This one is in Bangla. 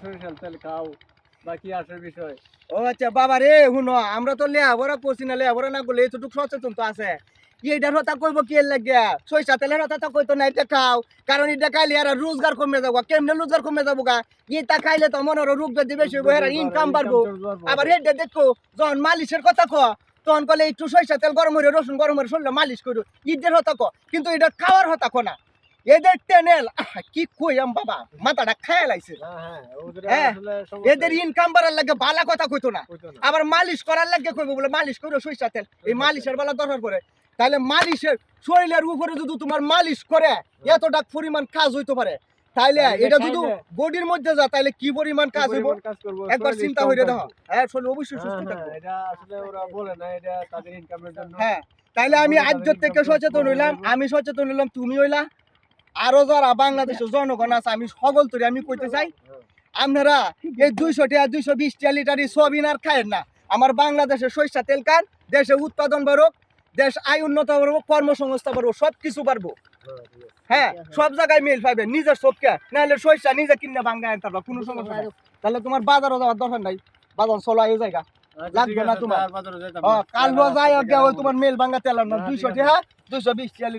সরিষার তেল খাও বাকি আসার বিষয়। ও আচ্ছা বাবা রে শুনো আমরা তো লেহাপড়া করছি না লেহাপড়া না করলে এতটুকু সচেতন তো আছে এইটার কথা কইব কি এর লাগিয়া সরিষা তেলের কথা তো কইতো না এটা খাও কারণ এটা খাইলে আর রোজগার কমে যাবো কেমনে রোজগার কমে যাবো গা এটা খাইলে তো মনে রোগ ব্যাধি বেশি হইব এর ইনকাম বাড়বো আবার এটা দেখো যখন মালিশের কথা ক তখন কলে একটু সরিষা তেল গরম হইরে রসুন গরম হইরে শরীরে মালিশ করো ঈদের কথা ক কিন্তু এটা খাওয়ার কথা ক না এদের টেনেল কি কই আম বাবা মাথাটা খায়া লাইছে হ্যাঁ এদের ইনকাম বাড়ার লাগে ভালো কথা কইতো না আবার মালিশ করার লাগে কইবো বলে মালিশ করো সরিষা তেল এই মালিশের বেলা দরকার পড়ে তাহলে মালিশের শরীরের উপরে যদি তোমার মালিশ করে এতটা পরিমাণ কাজ হইতে পারে তাইলে এটা যদি বডির মধ্যে যা তাইলে কি পরিমাণ কাজ হইব একবার চিন্তা হইরে দেখো হ্যাঁ শরীর অবশ্যই সুস্থ থাকবে এটা আসলে ওরা বলে না এটা তাদের ইনকামের জন্য। হ্যাঁ তাইলে আমি আজ থেকে সচেতন হইলাম আমি সচেতন হইলাম তুমি হইলা আরো যারা বাংলাদেশের জনগণ আছে আমি সকল তরি আমি কইতে চাই আপনারা এই 200 টাকা 220 টাকা লিটার সয়াবিন আর খায়েন না আমার বাংলাদেশের সরিষা তেল খান দেশে উৎপাদন বাড়ুক দেশ আয় উন্নত বাড়বো কর্মসংস্থান বাড়বো সব কিছু পারবো হ্যাঁ সব জায়গায় মিল পাইবে নিজের সবকে নাহলে সরিষা নিজে কিনে ভাঙ্গা আনতে পারবা কোনো সমস্যা নাই তাহলে তোমার বাজারও যাওয়ার দরকার নাই বাজার চলো এই জায়গা লাগবে না তোমার কাল যায় তোমার মেল ভাঙ্গা তেল না 200 টাকা 220 টাকা লিটার